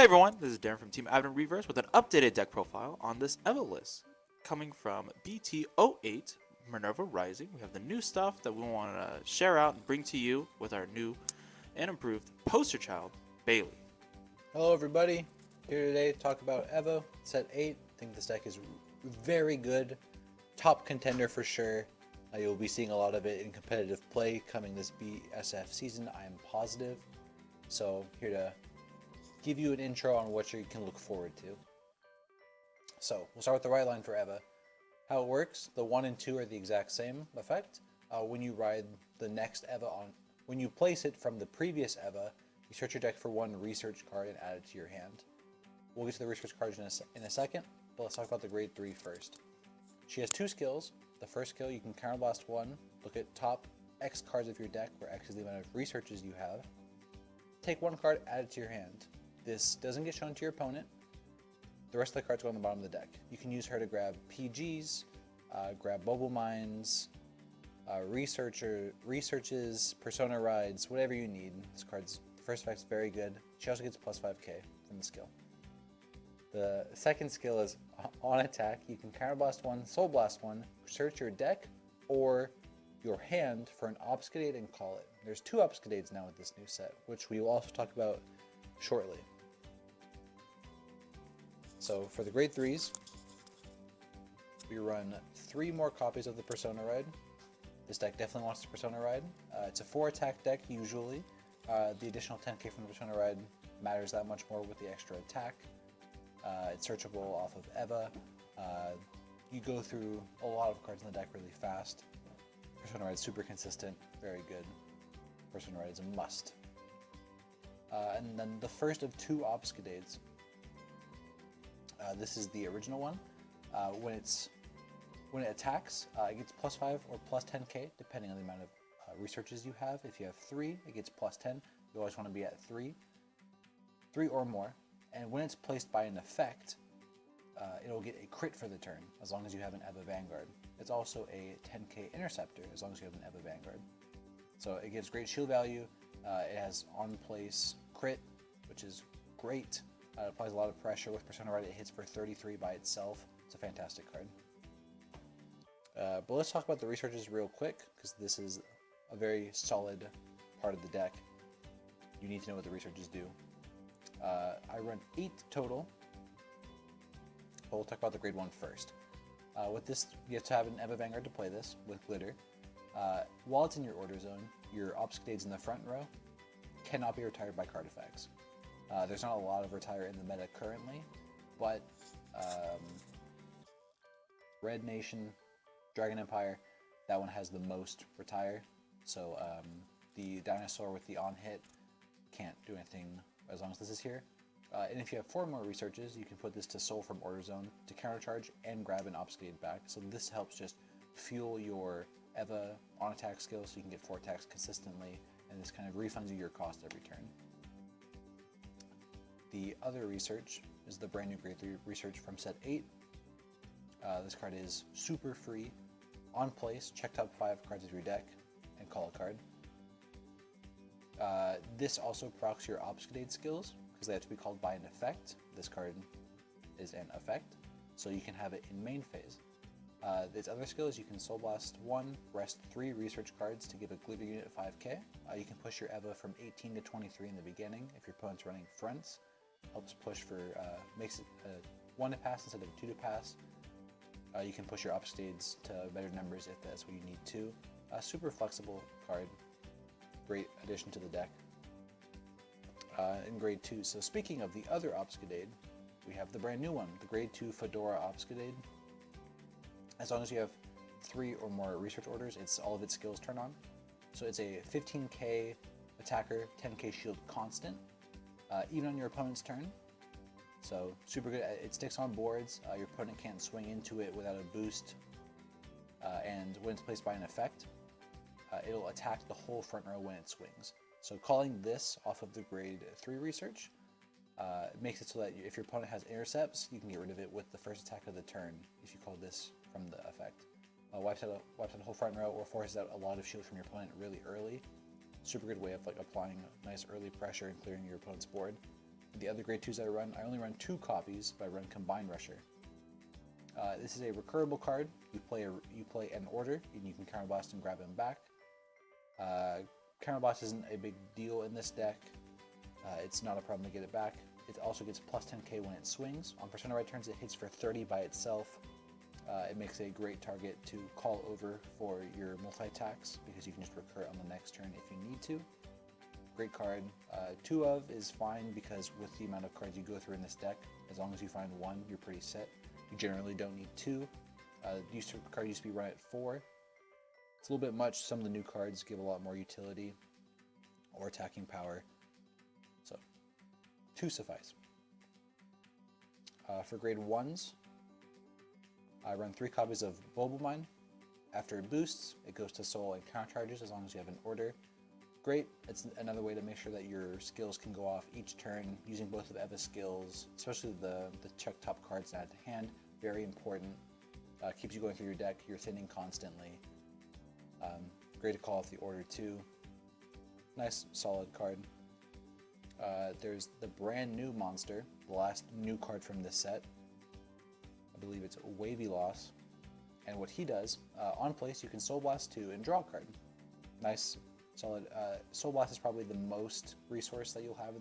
Hey everyone, this is Darren from Team Advent Reverse with an updated deck profile on this Evo list. Coming from BT08 Minerva Rising, we have the new stuff that we want to share out and bring to you with our new and improved poster child, Bailey. Hello everybody, here today to talk about Evo, set 8. I think this deck is very good, top contender for sure. You'll be seeing a lot of it in competitive play coming this BSF season, I am positive. So here to give you an intro on what you can look forward to. So we'll start with the right line for Eva. How it works, the 1 and 2 are the exact same effect. When you ride the next Eva on, when you place it from the previous Eva, you search your deck for one research card and add it to your hand. We'll get to the research cards in a second, but let's talk about the grade 3 first. She has 2 skills. The first skill, you can counterblast 1, look at top X cards of your deck, where X is the amount of researches you have. Take 1 card, add it to your hand. This doesn't get shown to your opponent. The rest of the cards go on the bottom of the deck. You can use her to grab PGs, grab Mobile Mines, researches, Persona Rides, whatever you need. This card's first effect's very good. She also gets plus 5k from the skill. The second skill is on attack. You can counterblast 1, soul blast 1, search your deck or your hand for an obfuscate and call it. There's 2 obfuscates now with this new set, which we will also talk about shortly. So for the grade 3s, we run 3 more copies of the Persona Ride. This deck definitely wants the Persona Ride. It's a 4 attack deck usually. The additional 10k from the Persona Ride matters that much more with the extra attack. It's searchable off of Eva. You go through a lot of cards in the deck really fast. Persona Ride is super consistent, very good. Persona Ride is a must. And then the first of 2 obfuscates. This is the original one. When it attacks, it gets plus 5 or plus 10k depending on the amount of researches you have. If you have 3, it gets plus 10. You always want to be at 3 or more. And when it's placed by an effect, it'll get a crit for the turn as long as you have an Eva Vanguard. It's also a 10k interceptor as long as you have an Eva Vanguard. So it gives great shield value. It has on-place crit, which is great. It applies a lot of pressure. With Persona Ride, it hits for 33 by itself. It's a fantastic card. But let's talk about the researches real quick, because this is a very solid part of the deck. You need to know what the researches do. I run 8 total, but we'll talk about the grade 1 first. With this, you have to have an Eva Vanguard to play this with glitter. While it's in your order zone, your obfuscates in the front row cannot be retired by card effects. There's not a lot of retire in the meta currently, but Red Nation, Dragon Empire, that one has the most retire. So the dinosaur with the on hit can't do anything as long as this is here. And if you have 4 more researches, you can put this to Soul from Order Zone to countercharge and grab an obfuscate back. So this helps just fuel your Eva on attack skill so you can get 4 attacks consistently, and this kind of refunds you your cost every turn. The other research is the brand new grade 3 research from set 8. This card is super free. On place, check top 5 cards of your deck and call a card. This also procs your obfuscate skills because they have to be called by an effect. This card is an effect, so you can have it in main phase. Its other skills, you can Soul Blast 1, rest 3 research cards to give a glitter unit 5k. You can push your Eva from 18 to 23 in the beginning if your opponent's running fronts. Helps push for, makes it 1 to pass instead of 2 to pass. You can push your obfuscates to better numbers if that's what you need to. Super flexible card. Great addition to the deck. In grade 2, so speaking of the other obfuscate, we have the brand new one, the grade 2 Fedora obfuscate. As long as you have 3 or more research orders, all of its skills turn on. So it's a 15k attacker, 10k shield constant, even on your opponent's turn. So super good. It sticks on boards. Your opponent can't swing into it without a boost. And when it's placed by an effect, it'll attack the whole front row when it swings. So calling this off of the grade 3 research makes it so that if your opponent has intercepts, you can get rid of it with the first attack of the turn if you call this from the effect. Wipes out the whole front row or forces out a lot of shield from your opponent really early. Super good way of applying nice early pressure and clearing your opponent's board. The other grade 2s I only run 2 copies, but I run Combined Rusher. This is a recurable card. You play an order, and you can counterblast and grab him back. Counterblast isn't a big deal in this deck. It's not a problem to get it back. It also gets plus 10k when it swings. On Persona Right turns, it hits for 30 by itself. It makes a great target to call over for your multi-attacks because you can just recur on the next turn if you need to. Great card. 2 of is fine because with the amount of cards you go through in this deck, as long as you find 1, you're pretty set. You generally don't need 2. Card used to be run at 4. It's a little bit much. Some of the new cards give a lot more utility or attacking power. So 2 suffice. For grade 1s, I run 3 copies of Bulba Mine. After it boosts, it goes to soul and counter charges as long as you have an order. Great. It's another way to make sure that your skills can go off each turn using both of Eva's skills, especially the check top cards that add to hand. Very important. Keeps you going through your deck. You're thinning constantly. Great to call off the order too. Nice, solid card. There's the brand new monster, the last new card from this set. I believe it's Wavy Loss. And what he does, on place, you can Soul Blast 2 and draw a card. Nice, solid. Soul Blast is probably the most resource that you'll have,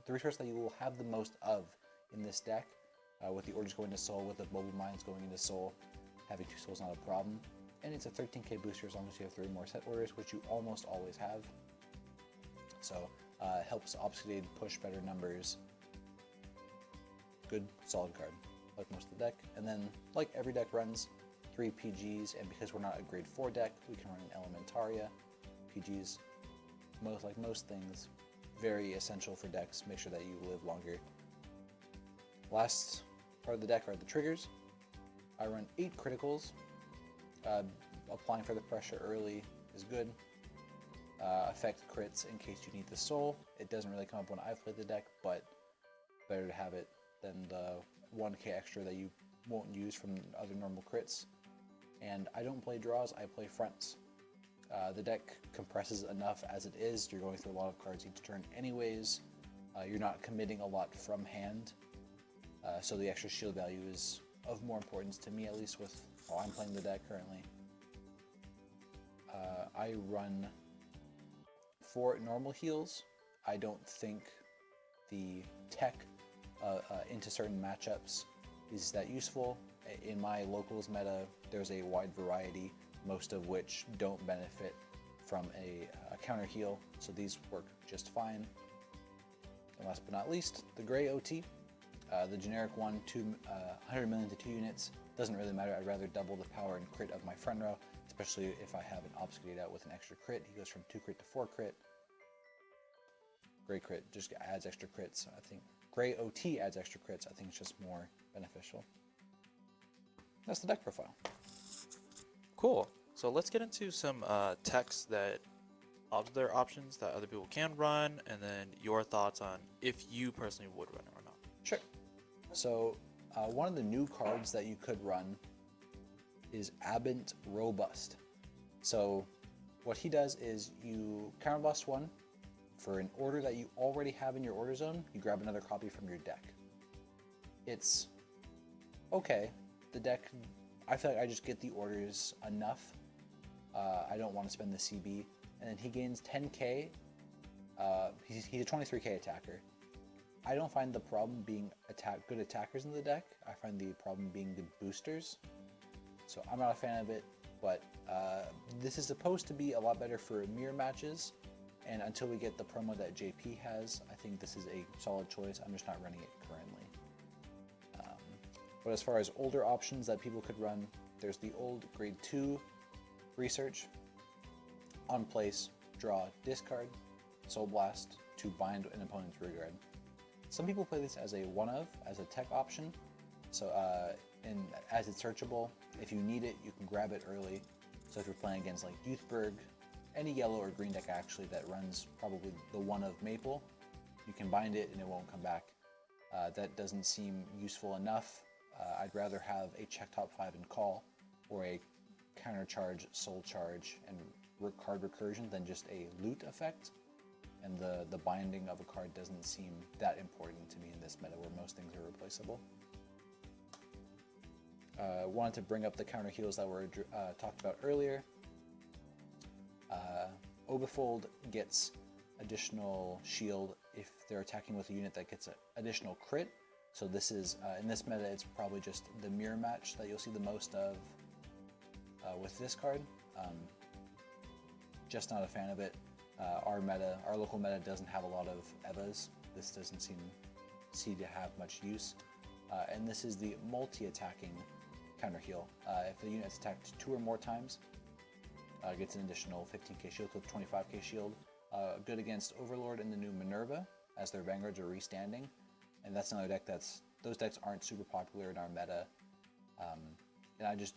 the resource that you will have the most of in this deck. With the orders going to Soul, with the Bulba Mines going into Soul, having 2 Souls not a problem. And it's a 13k booster as long as you have 3 more set orders, which you almost always have. So, helps Obsidian push better numbers. Good, solid card, like most of the deck. And then, like every deck runs, 3 PGs, and because we're not a grade 4 deck, we can run an Elementaria. PGs, like most things, very essential for decks. Make sure that you live longer. Last part of the deck are the triggers. I run 8 criticals. Applying for the pressure early is good. Affect crits in case you need the soul. It doesn't really come up when I've played the deck, but better to have it than the 1k extra that you won't use from other normal crits. And I don't play draws, I play fronts. The deck compresses enough as it is. You're going through a lot of cards each turn anyways. You're not committing a lot from hand. So the extra shield value is of more importance to me, at least with how I'm playing the deck currently. I run 4 normal heals. I don't think the tech into certain matchups is that useful. In my locals meta, there's a wide variety, most of which don't benefit from a counter heal, so these work just fine. And last but not least, the gray OT. The generic one, 100 million to 2 units. Doesn't really matter. I'd rather double the power and crit of my front row, especially if I have an Obfuscate out with an extra crit. He goes from 2 crit to 4 crit. Gray crit just adds extra crits. I think gray OT adds extra crits. I think it's just more beneficial. That's the deck profile. Cool. So let's get into some techs that other options that other people can run, and then your thoughts on if you personally would run it or not. Sure. So one of the new cards that you could run is Abent Robust. So what he does is you counterblast 1 for an order that you already have in your order zone. You grab another copy from your deck. It's okay. The deck, I feel like I just get the orders enough. I don't want to spend the CB. And then he gains 10k. He's a 23k attacker. I don't find the problem being good attackers in the deck. I find the problem being the boosters. So I'm not a fan of it, but this is supposed to be a lot better for mirror matches. And until we get the promo that JP has, I think this is a solid choice. I'm just not running it currently. But as far as older options that people could run, there's the old grade 2 research. On place, draw, discard, Soul Blast to bind an opponent's rear guard. Some people play this as a one-of, as a tech option. So, and as it's searchable, if you need it, you can grab it early. So if you're playing against like Youthberg, any yellow or green deck actually that runs probably the one-of Maple, you can bind it and it won't come back. That doesn't seem useful enough. I'd rather have a check top 5 and call, or a counter charge, soul charge, and card recursion than just a loot effect. and the binding of a card doesn't seem that important to me in this meta where most things are replaceable. Wanted to bring up the counter heals that were talked about earlier. Obifold gets additional shield if they're attacking with a unit that gets an additional crit. So this is, in this meta, it's probably just the mirror match that you'll see the most of with this card. Just not a fan of it. Our local meta doesn't have a lot of Evas. This doesn't seem to have much use. And this is the multi-attacking counter heal. If the unit is attacked 2 or more times, gets an additional 15k shield with 25k shield. Good against Overlord and the new Minerva, as their vanguards are restanding. And that's another deck those decks aren't super popular in our meta. And I just,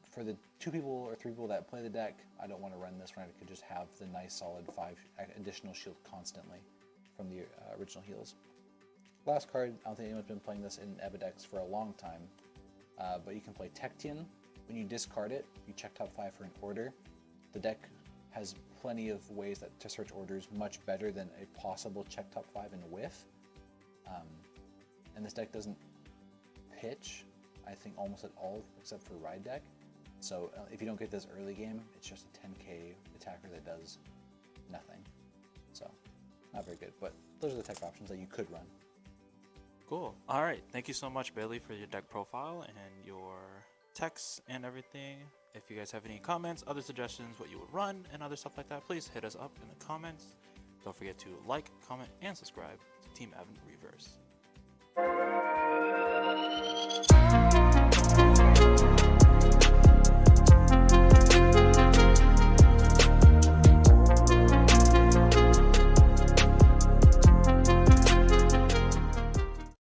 for the 2 people or 3 people that play the deck, I don't want to run this when I could just have the nice solid 5 additional shield constantly from the original heals. Last card, I don't think anyone's been playing this in Eva decks for a long time, but you can play Tectian. When you discard it, you check top 5 for an order. The deck has plenty of ways to search orders much better than a possible check top 5 in whiff. And this deck doesn't pitch, I think, almost at all except for Ride deck. So if you don't get this early game, it's just a 10k attacker that does nothing. So not very good, but those are the tech options that you could run. Cool. All right. Thank you so much, Bailey, for your deck profile and your texts and everything. If you guys have any comments, other suggestions, what you would run, and other stuff like that, please hit us up in the comments. Don't forget to like, comment, and subscribe to Team Advent Reverse.